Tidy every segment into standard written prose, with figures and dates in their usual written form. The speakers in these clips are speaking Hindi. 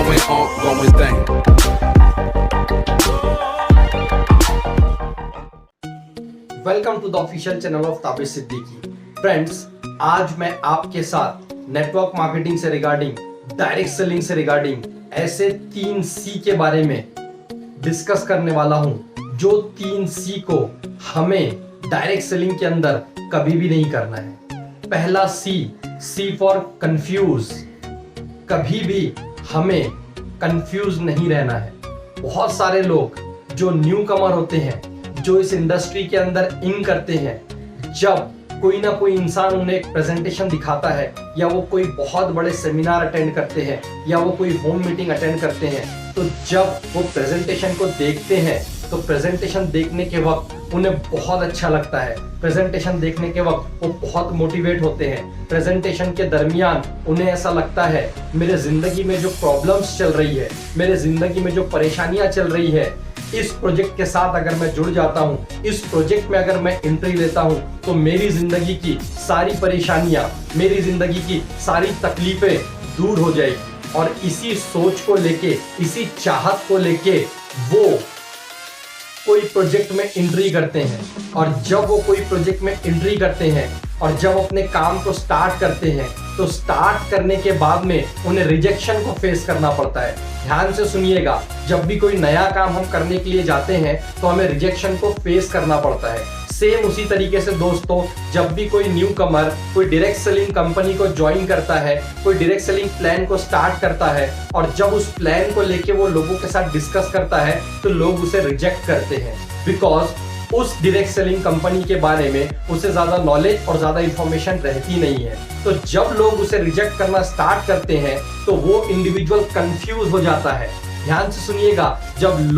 ongoing thing. Welcome to the official channel of Tabish Siddiqui. Friends, आज मैं आपके साथ नेटवर्क मार्केटिंग से रिगार्डिंग, डायरेक्ट सेलिंग से रिगार्डिंग ऐसे 3 सी के बारे में डिस्कस करने वाला हूं, जो 3 सी को हमें डायरेक्ट सेलिंग के अंदर कभी भी नहीं करना है। पहला सी फॉर कंफ्यूज। कभी भी हमें कंफ्यूज नहीं रहना है। बहुत सारे लोग जो न्यू कमर होते हैं, जो इस इंडस्ट्री के अंदर इन करते हैं, जब कोई ना कोई इंसान उन्हें एक प्रेजेंटेशन दिखाता है, या वो कोई बहुत बड़े सेमिनार अटेंड करते हैं, या वो कोई होम मीटिंग अटेंड करते हैं, तो जब वो प्रेजेंटेशन को देखते हैं तो प्रेजेंटेशन देखने के वक्त उन्हें बहुत अच्छा लगता है। प्रेजेंटेशन देखने के वक्त वो बहुत मोटिवेट होते हैं। प्रेजेंटेशन के दरमियान उन्हें ऐसा लगता है, मेरे जिंदगी में जो प्रॉब्लम्स चल रही है, मेरे जिंदगी में जो परेशानियां चल रही है, इस प्रोजेक्ट के साथ अगर मैं जुड़ जाता हूं, इस प्रोजेक्ट में अगर मैं एंट्री लेता हूं, तो मेरी जिंदगी की सारी परेशानियां, मेरी जिंदगी की सारी तकलीफें दूर हो जाएगी। और इसी सोच को लेके, इसी चाहत को लेके वो कोई प्रोजेक्ट में एंट्री करते हैं। और जब वो कोई प्रोजेक्ट में एंट्री करते हैं और जब अपने काम को स्टार्ट करते हैं, तो स्टार्ट करने के बाद में उन्हें रिजेक्शन को फेस करना पड़ता है। ध्यान से सुनिएगा, जब भी कोई नया काम हम करने के लिए जाते हैं तो हमें रिजेक्शन को फेस करना पड़ता है। सेम उसी तरीके से दोस्तों, जब भी कोई न्यू कमर कोई डायरेक्ट सेलिंग कंपनी को ज्वाइन करता है, कोई डायरेक्ट सेलिंग प्लान को स्टार्ट करता है, और जब उस प्लान को लेके वो लोगों के साथ डिस्कस करता है, तो लोग उसे रिजेक्ट करते हैं। बिकॉज उस डायरेक्ट सेलिंग कंपनी के बारे में उसे ज्यादा नॉलेज और ज्यादा इंफॉर्मेशन रहती नहीं है। तो जब लोग उसे रिजेक्ट करना स्टार्ट करते हैं, तो वो इंडिविजुअल कंफ्यूज हो जाता है। ध्यान से सुनिएगा, जब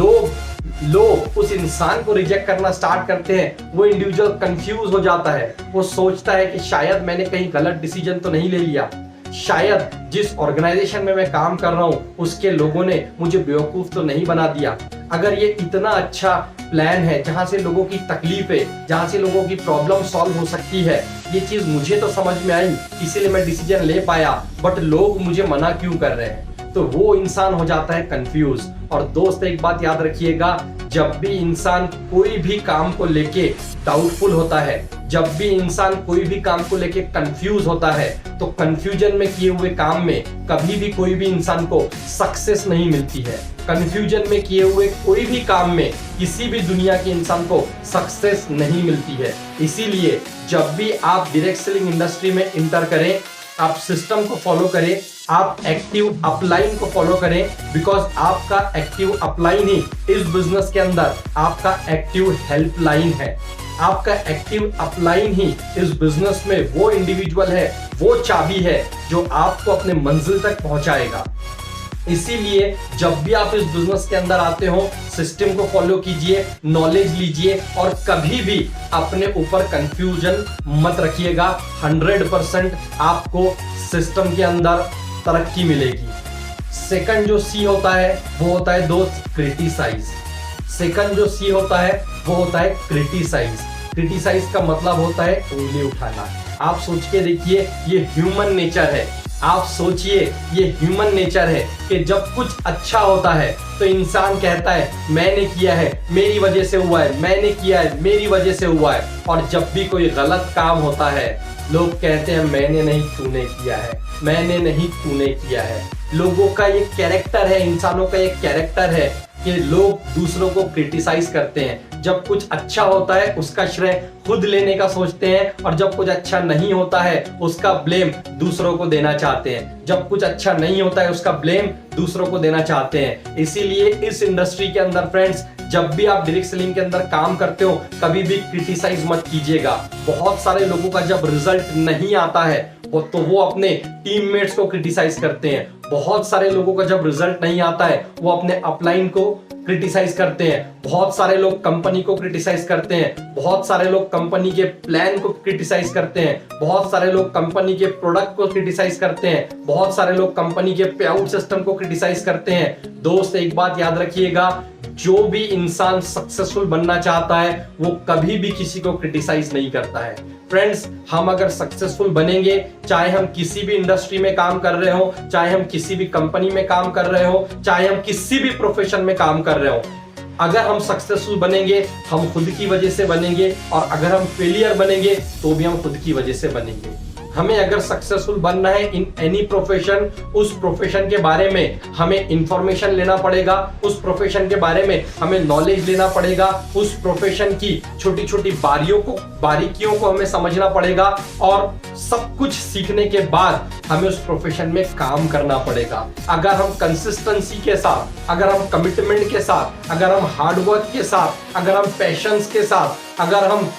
लोग उस इंसान को रिजेक्ट करना स्टार्ट करते हैं, वो इंडिविजुअल कंफ्यूज हो जाता है। वो सोचता है कि शायद मैंने कहीं गलत डिसीजन तो नहीं ले लिया, शायद जिस ऑर्गेनाइजेशन में मैं काम कर रहा हूं उसके लोगों ने मुझे बेवकूफ तो नहीं बना दिया। अगर ये इतना अच्छा प्लान है जहां से लोगों की तकलीफें, जहां से लोगों की प्रॉब्लम सॉल्व हो सकती है, ये चीज मुझे तो समझ में आई, इसीलिए मैं डिसीजन ले पाया, बट लोग मुझे मना क्यों कर रहे हैं? तो वो इंसान हो जाता है कंफ्यूज। और दोस्त, एक बात याद रखिएगा, जब भी इंसान कोई भी काम को लेके डाउटफुल होता है, जब भी इंसान कोई भी काम को लेके कंफ्यूज होता है, तो कंफ्यूजन में किए हुए काम में कभी भी कोई भी इंसान को सक्सेस नहीं मिलती है। कंफ्यूजन में किए हुए कोई भी काम में किसी भी दुनिया के इंसान को सक्सेस नहीं मिलती है। इसीलिए जब भी आप डायरेक्ट सेलिंग इंडस्ट्री में इंटर करें, आप सिस्टम को फॉलो करें, आप एक्टिव अपलाइन को फॉलो करें, बिकॉज आपका एक्टिव अपलाइन ही इस बिजनेस के अंदर आपका एक्टिव हेल्पलाइन है। आपका एक्टिव अपलाइन ही इस बिजनेस में वो इंडिविजुअल है, वो चाबी है जो आपको अपने मंजिल तक पहुंचाएगा। इसीलिए जब भी आप इस बिजनेस के अंदर आते हो, सिस्टम को फॉलो कीजिए, नॉलेज लीजिए, और कभी भी अपने ऊपर कंफ्यूजन मत रखिएगा। 100% आपको सिस्टम के अंदर तरक्की मिलेगी। सेकंड जो सी होता है वो होता है दोस्त क्रिटिसाइज। सेकंड जो सी होता है वो होता है क्रिटिसाइज। क्रिटिसाइज का मतलब होता है उंगली उठाना। आप सोच के देखिए, ये ह्यूमन नेचर है। आप सोचिए, ये ह्यूमन नेचर है कि जब कुछ अच्छा होता है तो इंसान कहता है मैंने किया है, मेरी वजह से हुआ है, मैंने किया है, मेरी वजह से हुआ है। और जब भी कोई गलत काम होता है, लोग कहते हैं मैंने नहीं, तूने किया है, मैंने नहीं, तूने किया है। लोगों का ये कैरेक्टर है, इंसानों का ये कैरेक्टर है कि लोग दूसरों को क्रिटिसाइज करते हैं। जब कुछ अच्छा होता है उसका श्रेय खुद लेने का सोचते हैं, और जब कुछ अच्छा नहीं होता है उसका ब्लेम दूसरों को देना चाहते हैं। जब कुछ अच्छा नहीं होता है उसका ब्लेम दूसरों को देना चाहते हैं। इसीलिए इस इंडस्ट्री के अंदर फ्रेंड्स, जब भी आप डायरेक्ट सेलिंग के अंदर काम करते हो, कभी भी क्रिटिसाइज मत कीजिएगा। बहुत सारे लोगों का जब रिजल्ट नहीं आता है तो वो अपने टीममेट्स को क्रिटिसाइज करते हैं। बहुत सारे लोगों का जब रिजल्ट नहीं आता है वो अपने अपलाइन को क्रिटिसाइज करते हैं। बहुत सारे लोग कंपनी को क्रिटिसाइज करते हैं। बहुत सारे लोग कंपनी के प्लान को क्रिटिसाइज करते हैं। बहुत सारे लोग कंपनी के प्रोडक्ट को क्रिटिसाइज करते हैं। बहुत सारे लोग कंपनी के पे आउट सिस्टम को क्रिटिसाइज करते हैं। दोस्त, एक बात याद रखिएगा, जो भी इंसान सक्सेसफुल बनना चाहता है वो कभी भी किसी को क्रिटिसाइज नहीं करता है। फ्रेंड्स, हम अगर सक्सेसफुल बनेंगे, चाहे हम किसी भी इंडस्ट्री में काम कर रहे हो, चाहे हम किसी भी कंपनी में काम कर रहे हो, चाहे हम किसी भी प्रोफेशन में काम कर रहे हो, अगर हम सक्सेसफुल बनेंगे हम खुद की वजह से बनेंगे, और अगर हम फेलियर बनेंगे तो भी हम खुद की वजह से बनेंगे। हमें अगर सक्सेसफुल बनना है इन एनी प्रोफेशन, उस प्रोफेशन के बारे में हमें इंफॉर्मेशन लेना पड़ेगा, उस प्रोफेशन के बारे में हमें नॉलेज लेना पड़ेगा, उस प्रोफेशन की छोटी छोटी बारीकियों को हमें समझना पड़ेगा, और सब कुछ सीखने के बाद हमें उस प्रोफेशन में काम करना पड़ेगा। अगर हम कंसिस्टेंसी के साथ, अगर हम कमिटमेंट के साथ, अगर हम हार्डवर्क के साथ, अगर हम पैशंस के साथ, अगर हम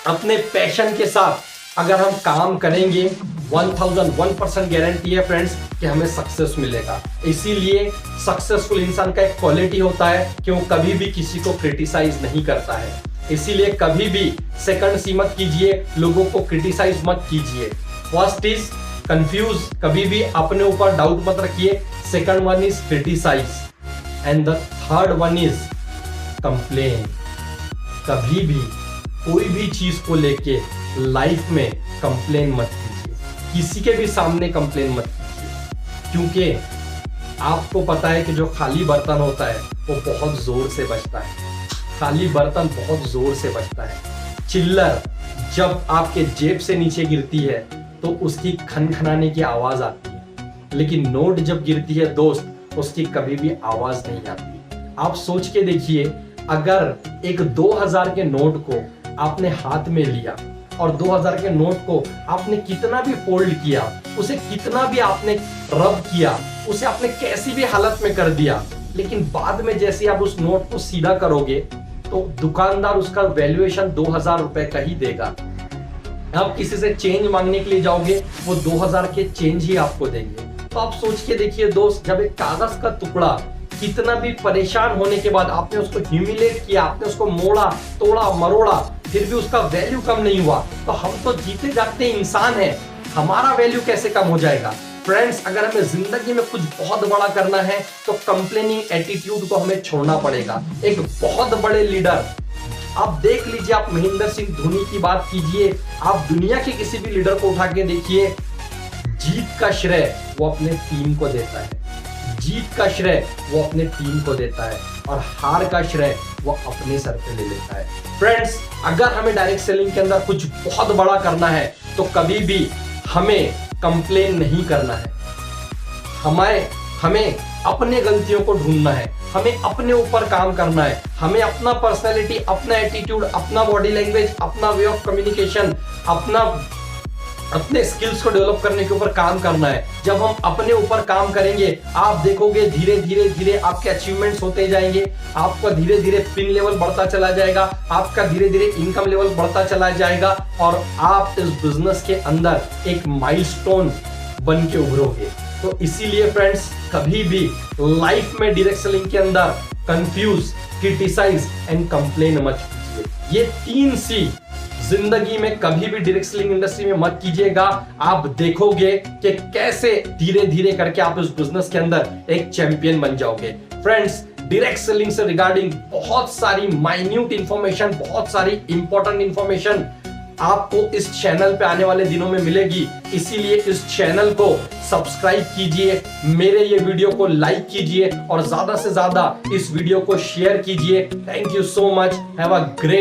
अपने पैशन के साथ अगर हम काम करेंगे, 1001% गारंटी है फ्रेंड्स कि हमें सक्सेस मिलेगा। इसीलिए सक्सेसफुल इंसान का एक क्वालिटी होता है कि वो कभी भी किसी को क्रिटिसाइज नहीं करता है। इसीलिए कभी भी सेकंड सी मत कीजिए, लोगों को क्रिटिसाइज मत कीजिए। फर्स्ट इज कंफ्यूज, कभी भी अपने ऊपर डाउट मत रखिए। Second one is criticize and the third one is complain. कभी भी कोई भी चीज को लेके लाइफ में कंप्लेन मत कीजिए, किसी के भी सामने कंप्लेन मत कीजिए, क्योंकि आपको पता है कि जो खाली बर्तन होता है वो बहुत जोर से बजता है। खाली बर्तन बहुत जोर से बजता है। चिल्लर जब आपके जेब से नीचे गिरती है तो उसकी खनखनाने की आवाज आती है, लेकिन नोट जब गिरती है दोस्त, उसकी कभी भी आवाज नहीं आती। आप सोच के देखिए, अगर एक 2000 के नोट को आपने हाथ में लिया और 2000 के नोट को आपने कितना भी फोल्ड किया, उसे कितना भी आपने रब किया, उसे आपने कैसी भी हालत में कर दिया, लेकिन बाद में जैसे आप उस नोट को सीधा करोगे तो दुकानदार उसका वैल्यूएशन 2000 रुपए का ही देगा। आप किसी से चेंज मांगने के लिए जाओगे, वो 2000 के चेंज ही आपको देंगे। तो आप सोच के देखिए दोस्त, जब एक कागज का टुकड़ा कितना भी परेशान होने के बाद आपने उसको ह्यूमिलेट किया, आपने उसको मोड़ा, तोड़ा, मरोड़ा, फिर भी उसका वैल्यू कम नहीं हुआ, तो हम तो जीते जागते इंसान हैं, हमारा वैल्यू कैसे कम हो जाएगा? फ्रेंड्स, अगर हमें जिंदगी में कुछ बहुत बड़ा करना है तो कंप्लेनिंग एटीट्यूड को हमें छोड़ना पड़ेगा। एक बहुत बड़े लीडर, आप देख लीजिए, आप महेंद्र सिंह धोनी की बात कीजिए, आप दुनिया के किसी भी लीडर को उठा के देखिए, जीत का श्रेय वो अपने टीम को देता है, जीत का श्रेय वो अपने टीम को देता है, और हार का श्रेय वो अपने सर पे ले लेता है। फ्रेंड्स, अगर हमें डायरेक्ट सेलिंग के अंदर कुछ बहुत बड़ा करना है तो कभी भी हमें कंप्लेन नहीं करना है। हमें अपने गलतियों को ढूंढना है, हमें अपने ऊपर काम करना है, हमें अपना पर्सनैलिटी, अपना एटीट्यूड, अपना बॉडी लैंग्वेज, अपना वे ऑफ कम्युनिकेशन, अपने स्किल्स को डेवलप करने के ऊपर काम करना है। जब हम अपने ऊपर काम करेंगे, आप देखोगे धीरे धीरे आपके अचीवमेंट्स होते जाएंगे, आपका धीरे धीरे पिन लेवल बढ़ता चला जाएगा, आपका धीरे धीरे इनकम लेवल बढ़ता चला जाएगा, और आप इस बिजनेस के अंदर एक माइलस्टोन बन के उभरोगे। तो इसीलिए फ्रेंड्स, कभी भी लाइफ में डायरेक्ट सेलिंग के अंदर कंफ्यूज, क्रिटिसाइज एंड कंप्लेन मत कीजिए। ये 3 सी जिंदगी में कभी भी डायरेक्ट सेलिंग इंडस्ट्री में मत कीजिएगा। आप देखोगे कि कैसे धीरे धीरे करके आप इस बिजनेस के अंदर एक चैंपियन बन जाओगे। फ्रेंड्स, डायरेक्ट सेलिंग से रिगार्डिंग बहुत सारी माइन्यूट इंफॉर्मेशन, बहुत सारी इंपॉर्टेंट इंफॉर्मेशन आपको इस चैनल पे आने वाले दिनों में मिलेगी। इसीलिए इस चैनल को सब्सक्राइब कीजिए, मेरे ये वीडियो को लाइक कीजिए और ज्यादा से ज्यादा इस वीडियो को शेयर कीजिए। Thank you so much, have a great